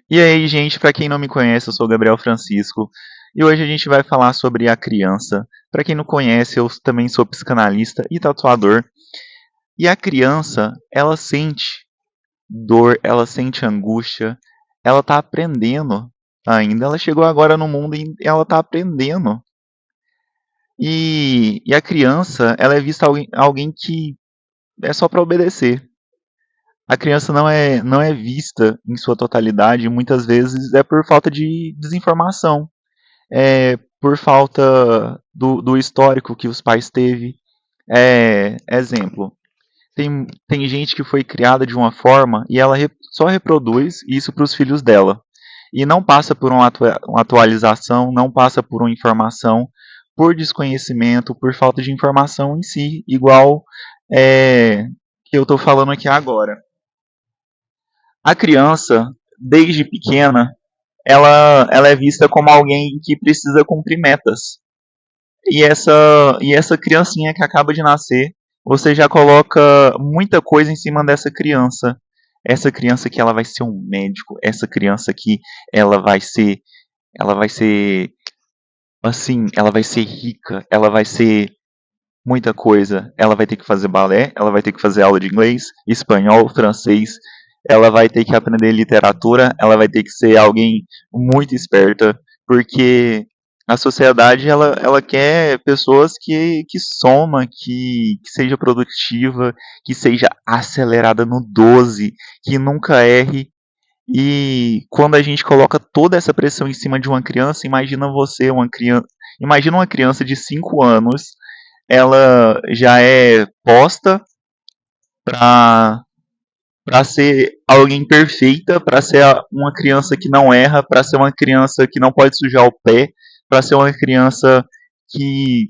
E aí, gente, para quem não me conhece, eu sou o Gabriel Francisco e hoje a gente vai falar sobre a criança. Para quem não conhece, eu também sou psicanalista e tatuador. E a criança, ela sente dor, ela sente angústia, ela tá aprendendo ainda. Ela chegou agora no mundo e ela tá aprendendo. E a criança, ela é vista alguém que é só para obedecer. A criança não é vista em sua totalidade, e muitas vezes é por falta de desinformação. Por falta do histórico que os pais teve. Exemplo, tem gente que foi criada de uma forma e ela só reproduz isso para os filhos dela. E não passa por uma atualização, não passa por uma informação, por desconhecimento, por falta de informação em si, igual que eu estou falando aqui agora. A criança, desde pequena, ela é vista como alguém que precisa cumprir metas. E essa criancinha que acaba de nascer, você já coloca muita coisa em cima dessa criança. Essa criança que ela vai ser um médico, essa criança que ela vai ser, ela vai ser assim, ela vai ser rica, ela vai ser muita coisa. Ela vai ter que fazer balé, ela vai ter que fazer aula de inglês, espanhol, francês, ela vai ter que aprender literatura, ela vai ter que ser alguém muito esperta, porque a sociedade ela quer pessoas que soma, que seja produtiva, que seja acelerada no 12, que nunca erre. E quando a gente coloca toda essa pressão em cima de uma criança, imagina uma criança de 5 anos, ela já é posta para ser alguém perfeita, para ser uma criança que não erra, para ser uma criança que não pode sujar o pé, para ser uma criança que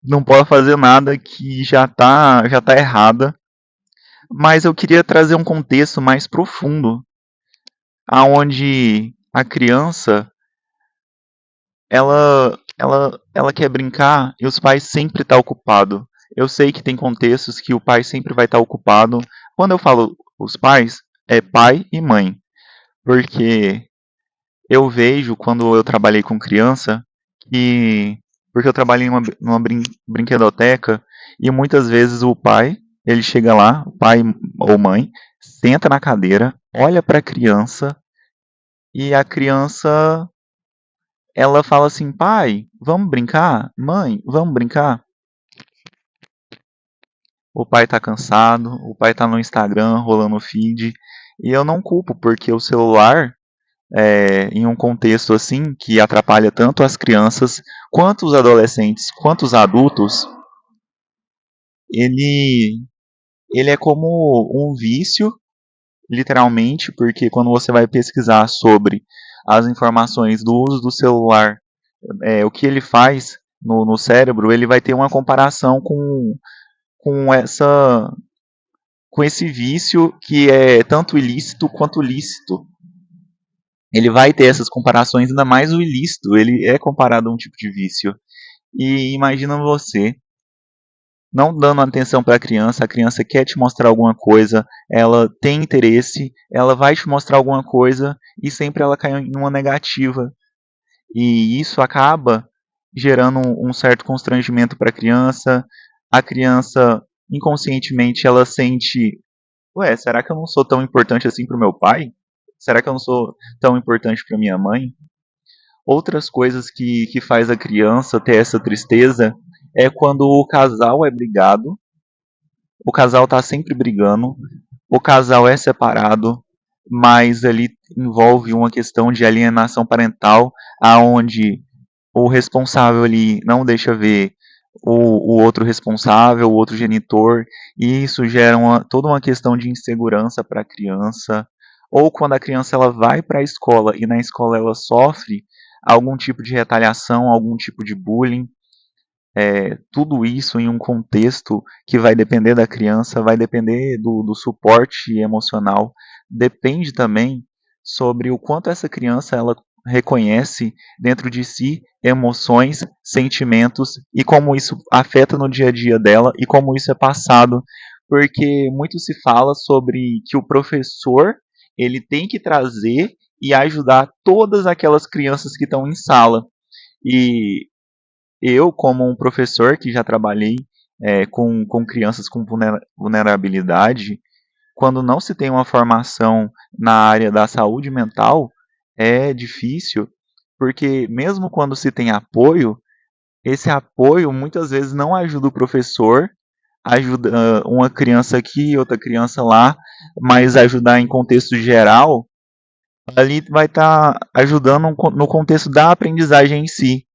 não pode fazer nada que já tá errada. Mas eu queria trazer um contexto mais profundo, aonde a criança ela quer brincar e os pais sempre estão ocupados. Eu sei que tem contextos que o pai sempre vai estar ocupado. Quando eu falo os pais, é pai e mãe. Porque eu vejo, quando eu trabalhei com criança, que. Porque eu trabalhei numa brinquedoteca e muitas vezes o pai, ele chega lá, o pai ou mãe, senta na cadeira, olha para a criança e a criança ela fala assim: pai, vamos brincar? Mãe, vamos brincar? O pai tá cansado, o pai tá no Instagram rolando o feed. E eu não culpo, porque o celular, em um contexto assim, que atrapalha tanto as crianças, quanto os adolescentes, quanto os adultos, ele, ele é como um vício, literalmente, porque quando você vai pesquisar sobre as informações do uso do celular, o que ele faz no cérebro, ele vai ter uma comparação com essa com esse vício que é tanto ilícito quanto lícito. Ele vai ter essas comparações, ainda mais o ilícito, ele é comparado a um tipo de vício. E imagina você não dando atenção para a criança quer te mostrar alguma coisa, ela tem interesse, ela vai te mostrar alguma coisa e sempre ela cai em uma negativa. E isso acaba gerando um certo constrangimento para a criança inconscientemente ela sente: ué, será que eu não sou tão importante assim pro meu pai? Será que eu não sou tão importante para minha mãe? Outras coisas que faz a criança ter essa tristeza é quando o casal é brigado, o casal tá sempre brigando, o casal é separado, mas ali envolve uma questão de alienação parental, aonde o responsável ali não deixa ver o outro responsável, o outro genitor, e isso gera toda uma questão de insegurança para a criança. Ou quando a criança ela vai para a escola e na escola ela sofre algum tipo de retaliação, algum tipo de bullying, tudo isso em um contexto que vai depender da criança, vai depender do suporte emocional, depende também sobre o quanto essa criança ela reconhece dentro de si emoções, sentimentos e como isso afeta no dia a dia dela e como isso é passado, porque muito se fala sobre que o professor ele tem que trazer e ajudar todas aquelas crianças que estão em sala. E eu, como um professor que já trabalhei com crianças com vulnerabilidade, quando não se tem uma formação na área da saúde mental, é difícil, porque mesmo quando se tem apoio, esse apoio muitas vezes não ajuda o professor, ajuda uma criança aqui, outra criança lá, mas ajudar em contexto geral, ali vai estar ajudando no contexto da aprendizagem em si.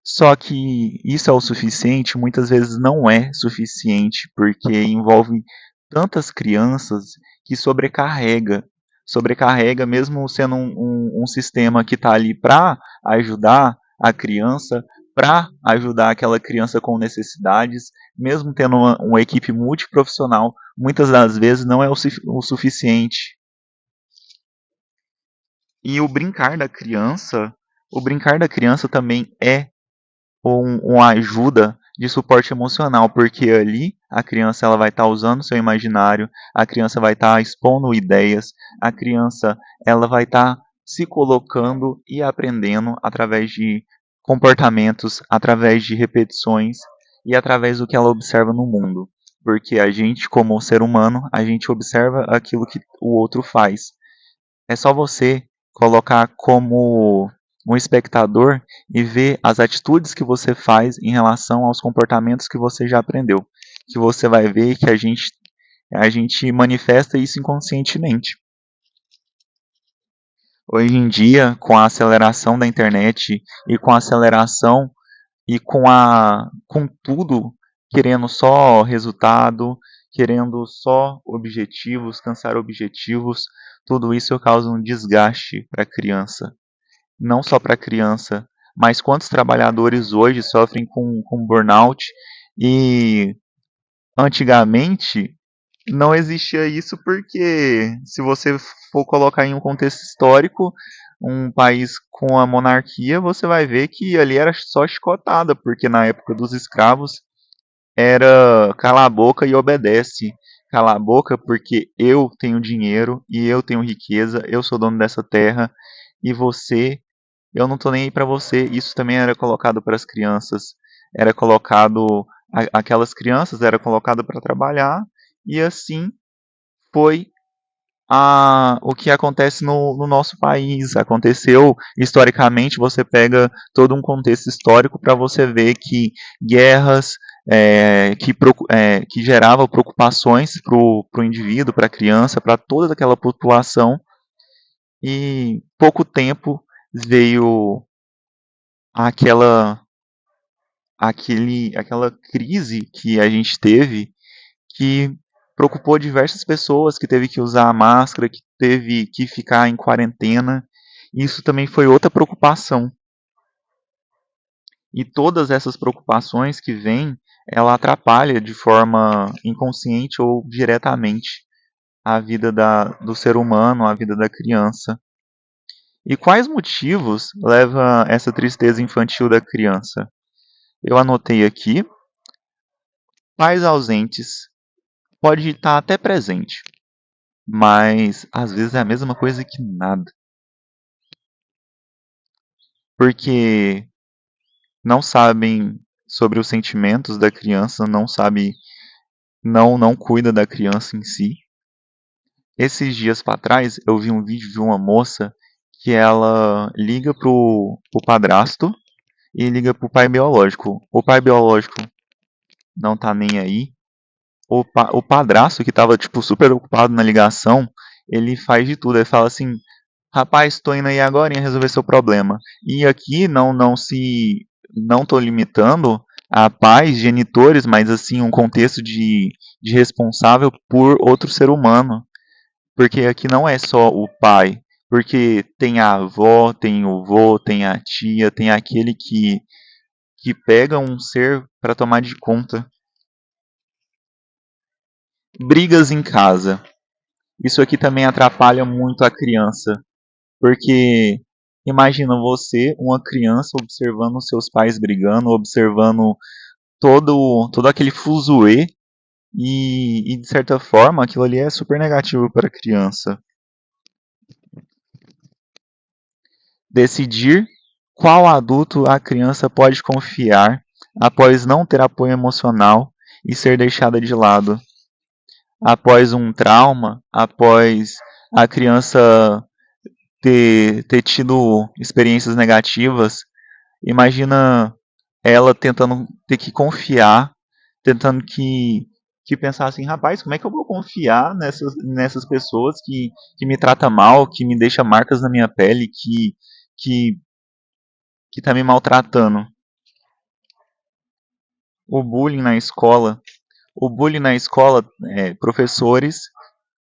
Só que isso é o suficiente? Muitas vezes não é suficiente, porque envolve tantas crianças que sobrecarrega. Sobrecarrega, mesmo sendo um sistema que está ali para ajudar a criança, para ajudar aquela criança com necessidades, mesmo tendo uma equipe multiprofissional, muitas das vezes não é o suficiente. E o brincar da criança também é uma ajuda de suporte emocional, porque ali a criança ela vai estar usando seu imaginário, a criança vai estar expondo ideias, a criança ela vai estar se colocando e aprendendo através de comportamentos, através de repetições e através do que ela observa no mundo. Porque a gente, como ser humano, a gente observa aquilo que o outro faz. É só você colocar como um espectador e ver as atitudes que você faz em relação aos comportamentos que você já aprendeu. Que você vai ver que a gente manifesta isso inconscientemente. Hoje em dia, com a aceleração da internet e com a aceleração e com tudo querendo só resultado, querendo só objetivos, cansar objetivos, tudo isso causa um desgaste para a criança. Não só para a criança, mas quantos trabalhadores hoje sofrem com burnout e antigamente não existia isso porque se você for colocar em um contexto histórico, um país com a monarquia, você vai ver que ali era só chicotada, porque na época dos escravos era cala a boca e obedece. Cala a boca porque eu tenho dinheiro e eu tenho riqueza, eu sou dono dessa terra e você, eu não tô nem aí para você. Isso também era colocado para as crianças, era colocado aquelas crianças era colocado para trabalhar e assim foi o que acontece no nosso país. Aconteceu historicamente, você pega todo um contexto histórico para você ver que guerras que geravam preocupações para o indivíduo, para a criança, para toda aquela população, e pouco tempo veio aquela, aquela crise que a gente teve que preocupou diversas pessoas, que teve que usar a máscara, que teve que ficar em quarentena. Isso também foi outra preocupação. E todas essas preocupações que vêm, ela atrapalha de forma inconsciente ou diretamente a vida do ser humano, a vida da criança. E quais motivos levam essa tristeza infantil da criança? Eu anotei aqui: pais ausentes, pode estar até presente, mas às vezes é a mesma coisa que nada. Porque não sabem sobre os sentimentos da criança, não sabe, não cuida da criança em si. Esses dias para trás eu vi um vídeo de uma moça que ela liga pro padrasto e liga pro pai biológico. O pai biológico não tá nem aí. O padrasto que tava tipo super ocupado na ligação, ele faz de tudo. Ele fala assim: rapaz, estou indo aí agora em resolver seu problema. E aqui não estou limitando a pais, genitores, mas assim um contexto de responsável por outro ser humano, porque aqui não é só o pai, porque tem a avó, tem o vô, tem a tia, tem aquele que pega um ser para tomar de conta. Brigas em casa. Isso aqui também atrapalha muito a criança. Porque imagina você, uma criança, observando seus pais brigando, observando todo aquele fuzuê, e de certa forma aquilo ali é super negativo para a criança. Decidir qual adulto a criança pode confiar após não ter apoio emocional e ser deixada de lado. Após um trauma, após a criança ter tido experiências negativas, imagina ela tentando ter que confiar, tentando que pensar assim, rapaz, como é que eu vou confiar nessas pessoas que me tratam mal, que me deixam marcas na minha pele, que, que tá me maltratando. O bullying na escola. O bullying na escola, professores,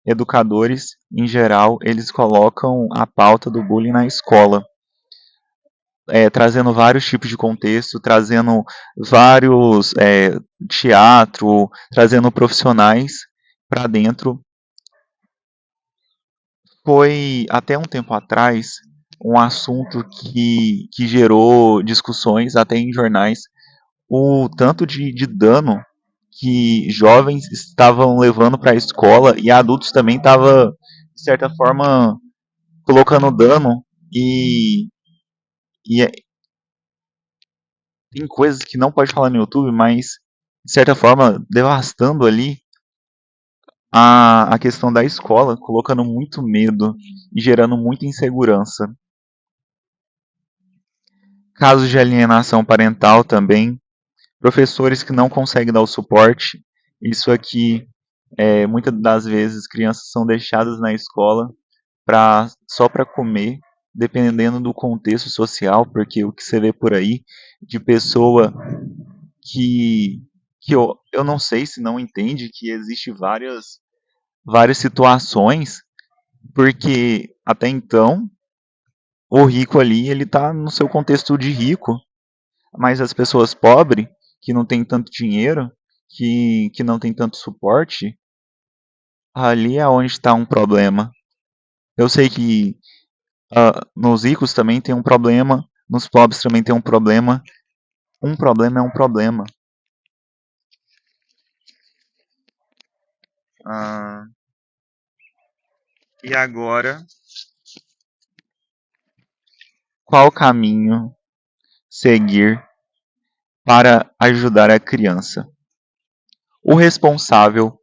educadores, em geral, eles colocam a pauta do bullying na escola. Trazendo vários tipos de contexto, trazendo vários teatro, trazendo profissionais para dentro. Foi até um tempo atrás um assunto que gerou discussões até em jornais, o tanto de dano que jovens estavam levando para a escola e adultos também estavam, de certa forma, colocando dano e tem coisas que não pode falar no YouTube, mas de certa forma devastando ali a questão da escola, colocando muito medo e gerando muita insegurança. Casos de alienação parental também, professores que não conseguem dar o suporte. Isso aqui, muitas das vezes, crianças são deixadas na escola só para comer, dependendo do contexto social, porque o que você vê por aí de pessoa que, que eu não sei se não entende que existe várias situações, porque até então o rico ali ele está no seu contexto de rico, mas as pessoas pobres que não têm tanto dinheiro, que não tem tanto suporte, ali é onde está um problema. Eu sei que nos ricos também tem um problema, nos pobres também tem um problema. Um problema é um problema. Ah, e agora, qual caminho seguir para ajudar a criança? O responsável,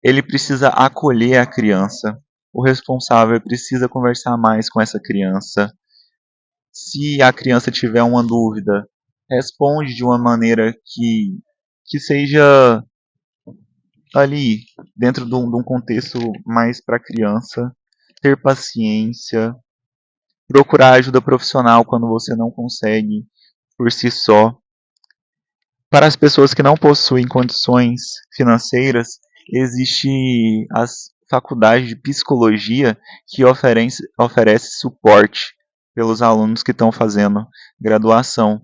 ele precisa acolher a criança. O responsável precisa conversar mais com essa criança. Se a criança tiver uma dúvida, responde de uma maneira que seja ali, dentro de um contexto mais para a criança. Ter paciência, procurar ajuda profissional quando você não consegue por si só. Para as pessoas que não possuem condições financeiras, existe as faculdades de psicologia que oferece suporte pelos alunos que estão fazendo graduação.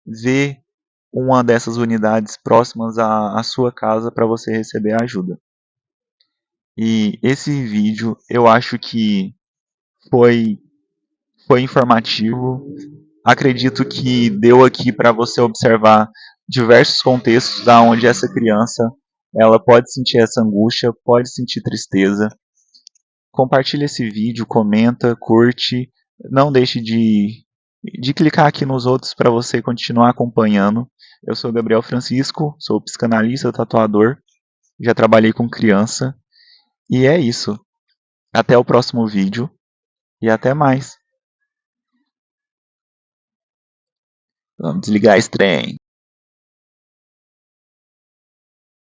Vê uma dessas unidades próximas à sua casa para você receber ajuda. E esse vídeo eu acho que foi, foi informativo. Acredito que deu aqui para você observar diversos contextos onde essa criança ela pode sentir essa angústia, pode sentir tristeza. Compartilhe esse vídeo, comenta, curte, não deixe de clicar aqui nos outros para você continuar acompanhando. Eu sou Gabriel Francisco, sou psicanalista, tatuador, já trabalhei com criança e é isso. Até o próximo vídeo e até mais. Vamos desligar esse trem.